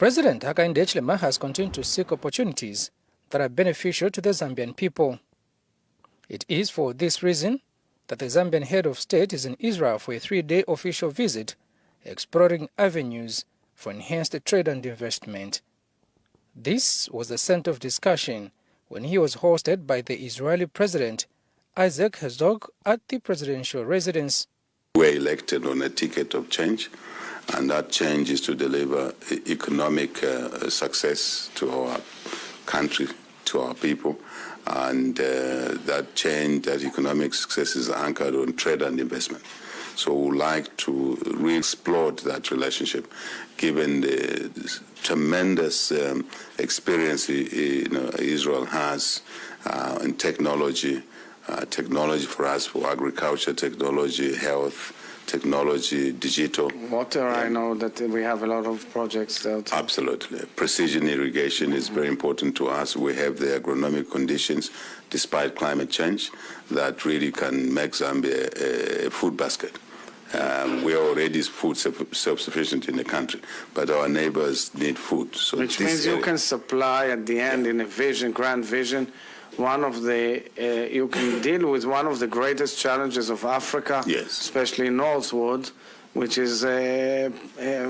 President Hakainde Hichilema has continued to seek opportunities that are beneficial to the Zambian people. It is for this reason that the Zambian head of state is in Israel for a 3-day official visit, exploring avenues for enhanced trade and investment. This was the center of discussion when he was hosted by the Israeli President Isaac Herzog at the presidential residence. We were elected on a ticket of change, and that change is to deliver economic success to our country, to our people. And that change, that economic success is anchored on trade and investment. So we would like to re-explore that relationship, given the tremendous experience Israel has in technology, technology for us, for agriculture, technology, health, technology, digital. Water, I know that we have a lot of projects there. Absolutely. Precision irrigation is very important to us. We have the agronomic conditions, despite climate change, that really can make Zambia a food basket. We are already food self-sufficient in the country, but our neighbors need food. So which means you can supply at the end in a vision, grand vision, one of the, you can deal with one of the greatest challenges of Africa, yes, especially northward, which is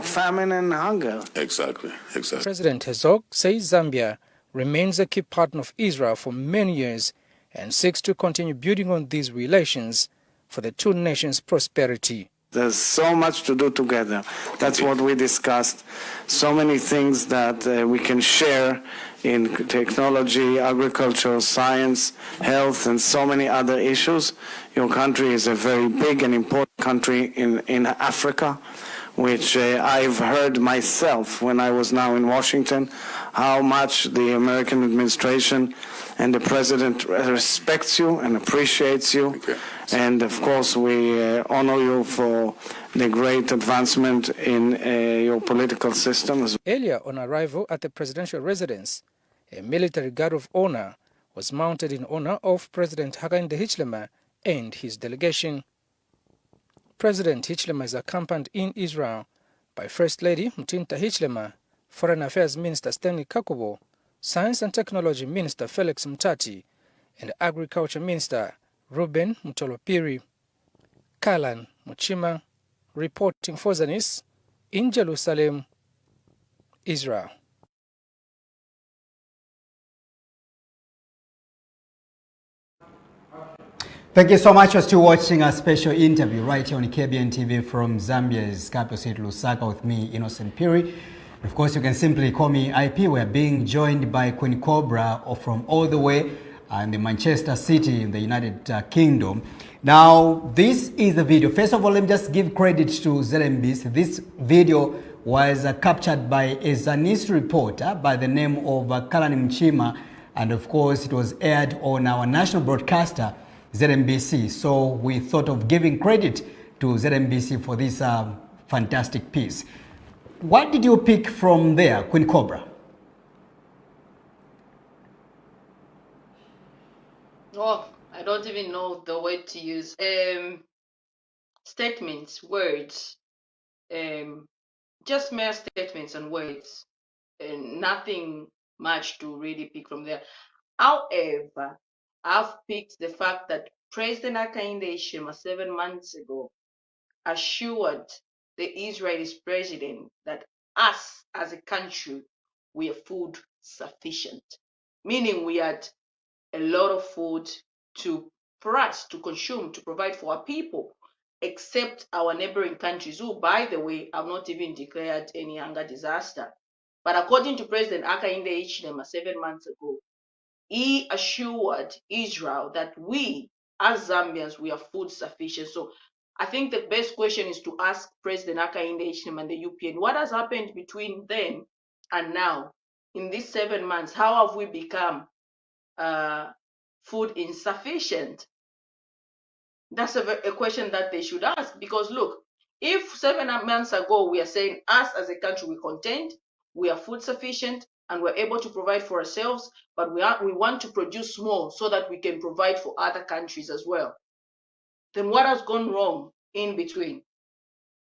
famine and hunger. Exactly, exactly. President Herzog says Zambia remains a key partner of Israel for many years and seeks to continue building on these relations for the two nations' prosperity. There's so much to do together. That's what we discussed. So many things that we can share in technology, agriculture, science, health, and so many other issues. Your country is a very big and important country in Africa, which I've heard myself when I was now in Washington, how much the American administration and the president respects you and appreciates you. Okay. And of course, we honor you for the great advancement in your political system. Earlier on arrival at the presidential residence, a military guard of honor was mounted in honor of President Hakainde Hichilema and his delegation. President Hichilema is accompanied in Israel by First Lady Mtinta Hichilema, Foreign Affairs Minister Stanley Kakubo, Science and Technology Minister Felix Mtati, and Agriculture Minister Ruben Mutolopiri. Kalan Muchima, reporting for Zanis in Jerusalem, Israel. Thank you so much for still watching a special interview right here on KBN TV from Zambia's capital city, Lusaka, with me, Innocent Piri. Of course, you can simply call me IP. We're being joined by Queen Cobra from all the way in the Manchester City in the United Kingdom. Now, this is the video. First of all, let me just give credit to ZMBC. This video was captured by a Zanese reporter by the name of Kalani Mchima, and of course, it was aired on our national broadcaster, ZMBC. So we thought of giving credit to ZMBC for this fantastic piece. What did you pick from there, Queen Cobra? Oh, I don't even know the word to use. Statements, words, just mere statements and words, and nothing much to really pick from there. However, I've picked the fact that President Hakainde Hichilema 7 months ago assured the Israeli president that us as a country, we are food sufficient, meaning we had a lot of food for us to consume, to provide for our people, except our neighboring countries, who, by the way, have not even declared any hunger disaster. But according to President Hakainde Hichilema 7 months ago, he assured Israel that we, as Zambians, we are food sufficient. So I think the best question is to ask President Hakainde Hichilema and the UPN, what has happened between then and now? In these 7 months, how have we become food insufficient? That's a question that they should ask, because look, if 7 months ago we are saying us as a country we contained, we are food sufficient and we're able to provide for ourselves, but we want to produce more so that we can provide for other countries as well, then what has gone wrong in between?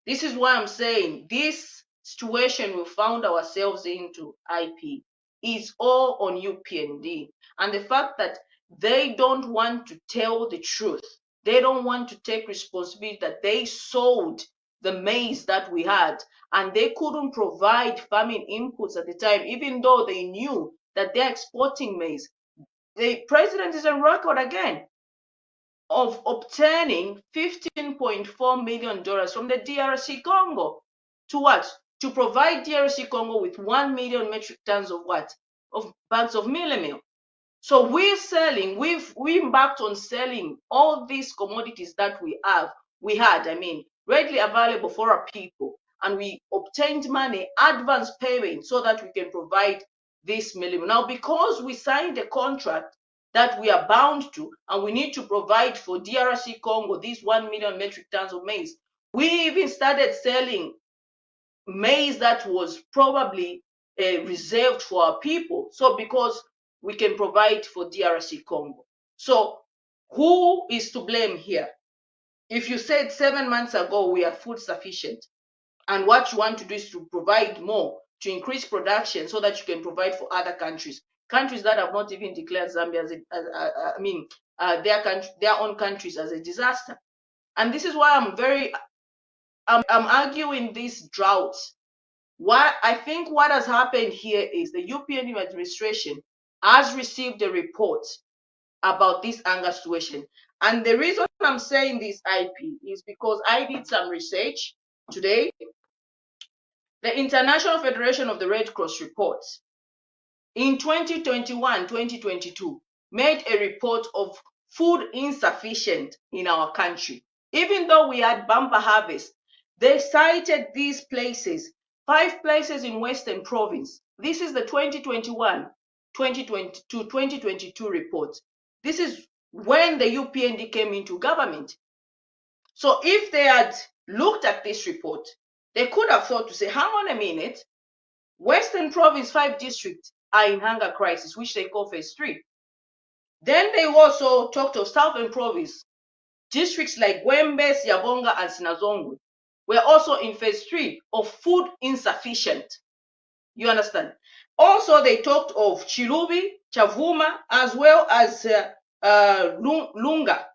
This is why I'm saying this situation we found ourselves into, IP, is all on UPND. And the fact that they don't want to tell the truth, they don't want to take responsibility that they sold the maize that we had, and they couldn't provide farming inputs at the time, even though they knew that they're exporting maize. The president is on record again of obtaining $15.4 million from the DRC Congo to what? To provide DRC Congo with 1 million metric tons of what? Of bags of meal. So we're selling, we embarked on selling all these commodities that we had, readily available for our people. And we obtained money, advance payment, so that we can provide this meal. Now, because we signed a contract that we are bound to, and we need to provide for DRC Congo these 1 million metric tons of maize, we even started selling maize that was probably reserved for our people. So because we can provide for DRC Congo. So who is to blame here? If you said 7 months ago we are food sufficient, and what you want to do is to provide more, to increase production so that you can provide for other countries that have not even declared Zambia as their own countries as a disaster. And this is why I'm arguing these droughts. I think what has happened here is the UPND administration has received a report about this anger situation. And the reason I'm saying this, IP, is because I did some research today. The International Federation of the Red Cross reports in 2021-2022 made a report of food insufficient in our country. Even though we had bumper harvest, they cited these places, 5 places in Western Province. This is the 2021-2022 report. This is when the UPND came into government. So if they had looked at this report, they could have thought to say, hang on a minute, Western Province 5 districts are in hunger crisis, which they call phase 3. Then they also talked of Southern Province. Districts like Gwembe, Siyabonga, and Sinazongwe were also in phase 3 of food insufficient. You understand? Also, they talked of Chilubi, Chavuma, as well as Lunga.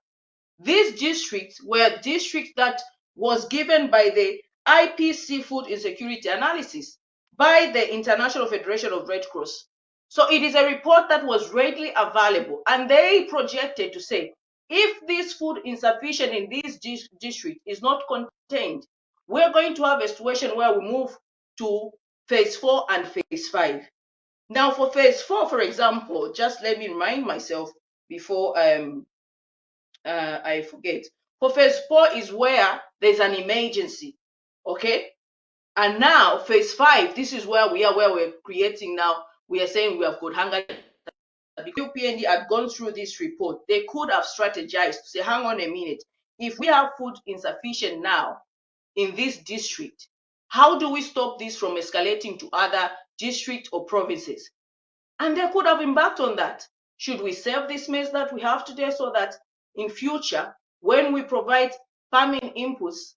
These districts were districts that was given by the IPC Food Insecurity Analysis by the International Federation of Red Cross. So it is a report that was readily available, and they projected to say, if this food insufficient in this district is not contained, we're going to have a situation where we move to phase 4 and phase 5. Now for phase 4, for example, just let me remind myself before I forget. For phase 4 is where there's an emergency, okay? And now phase 5, this is where we are, where we're creating now. We are saying we have got hunger. The UPND had gone through this report. They could have strategized to say, hang on a minute. If we have food insufficient now in this district, how do we stop this from escalating to other districts or provinces? And they could have embarked on that. Should we save this maize that we have today so that in future, when we provide farming inputs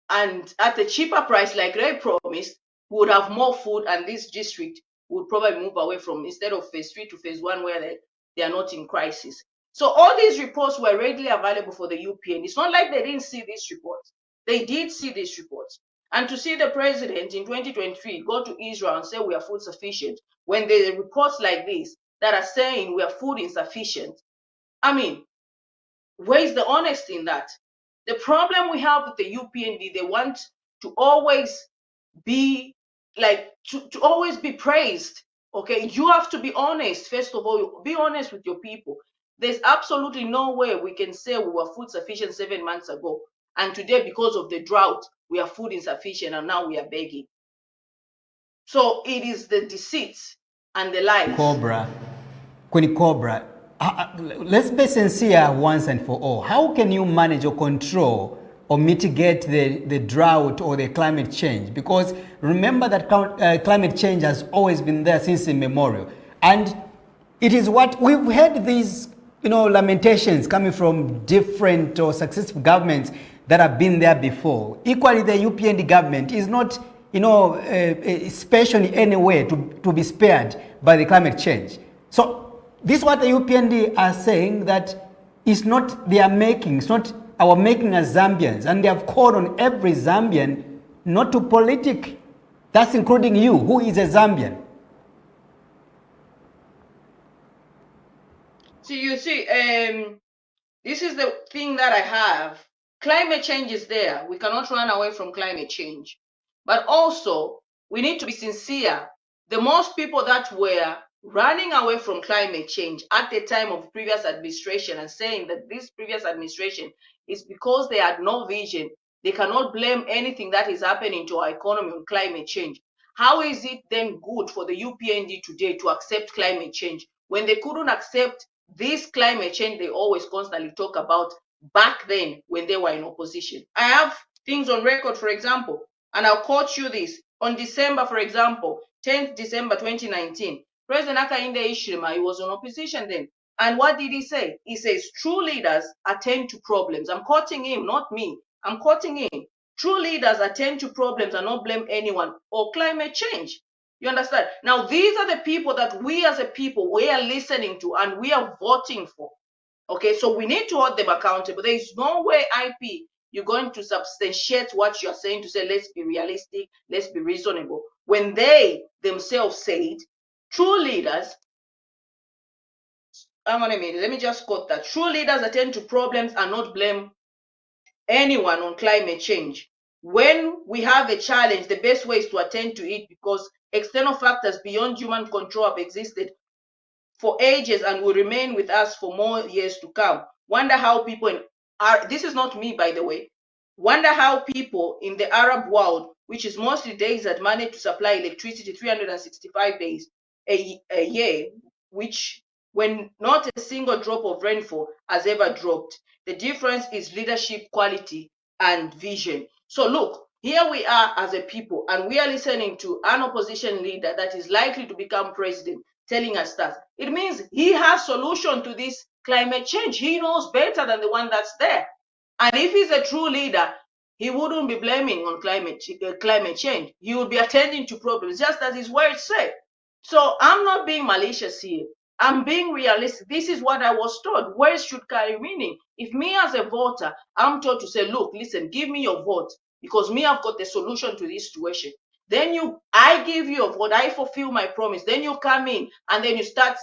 and at a cheaper price like they promised, we would have more food, and this district would probably move away from, instead of phase 3 to phase 1 where they are not in crisis. So all these reports were readily available for the UPN. It's not like they didn't see these reports. They did see these reports. And to see the president in 2023 go to Israel and say we are food sufficient, when there are reports like this that are saying we are food insufficient, where is the honesty in that? The problem we have with the UPND, they want to always be like, to always be praised. Okay, you have to be honest. First of all, be honest with your people. There's absolutely no way we can say we were food sufficient 7 months ago, and today, because of the drought, we are food insufficient, and now we are begging. So it is the deceits and the lies. Queen Cobra, let's be sincere once and for all. How can you manage or control or mitigate the drought or the climate change? Because remember that climate change has always been there since immemorial. And it is what we've had these, lamentations coming from different or successive governments that have been there before. Equally, the UPND government is not special in any way to be spared by the climate change. So this is what the UPND are saying, that it's not their making, it's not our making as Zambians, and they have called on every Zambian not to politic. That's including you, who is a Zambian. You see, this is the thing that I have. Climate change is there. We cannot run away from climate change. But also, we need to be sincere. The most people that were running away from climate change at the time of previous administration and saying that this previous administration is because they had no vision. They cannot blame anything that is happening to our economy on climate change. How is it then good for the UPND today to accept climate change when they couldn't accept this climate change they always constantly talk about back then when they were in opposition? I have things on record, for example, and I'll quote you this. On December, for example, 10th December 2019, President Hakainde Hichilema, he was in opposition then. And what did he say? He says, true leaders attend to problems. I'm quoting him, not me. I'm quoting him. True leaders attend to problems and not blame anyone or climate change. You understand? Now, these are the people that we as a people, we are listening to and we are voting for. Okay, so we need to hold them accountable. There is no way, IP, you're going to substantiate what you're saying to say, let's be realistic, let's be reasonable. When they themselves said, true leaders, hang on a minute, let me just quote that. True leaders attend to problems and not blame anyone on climate change. When we have a challenge, the best way is to attend to it, because external factors beyond human control have existed for ages and will remain with us for more years to come. Wonder how people this is not me, by the way. Wonder how people in the Arab world, which is mostly desert, manage to supply electricity 365 days a year, which when not a single drop of rainfall has ever dropped. The difference is leadership quality and vision. So look, here we are as a people, and we are listening to an opposition leader that is likely to become president telling us that. It means he has solution to this climate change. He knows better than the one that's there. And if he's a true leader, he wouldn't be blaming on climate change. He would be attending to problems, just as his words say. So I'm not being malicious here. I'm being realistic. This is what I was told. Words should carry meaning. If me as a voter, I'm told to say, look, listen, give me your vote, because me, I've got the solution to this situation. Then I give you a vote, I fulfill my promise. Then you come in and then you start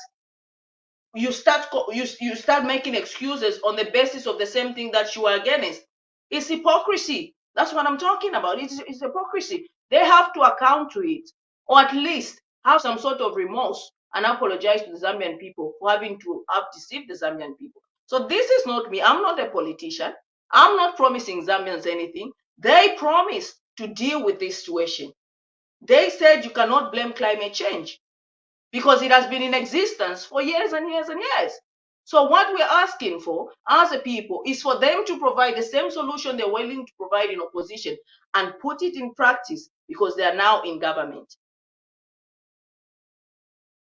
making excuses on the basis of the same thing that you are against. It's hypocrisy. That's what I'm talking about. It's hypocrisy. They have to account to it, or at least have some sort of remorse and apologize to the Zambian people for having to have deceived the Zambian people. So this is not me. I'm not a politician. I'm not promising Zambians anything. They promised to deal with this situation. They said you cannot blame climate change because it has been in existence for years and years and years. So what we're asking for as a people is for them to provide the same solution they're willing to provide in opposition and put it in practice, because they are now in government.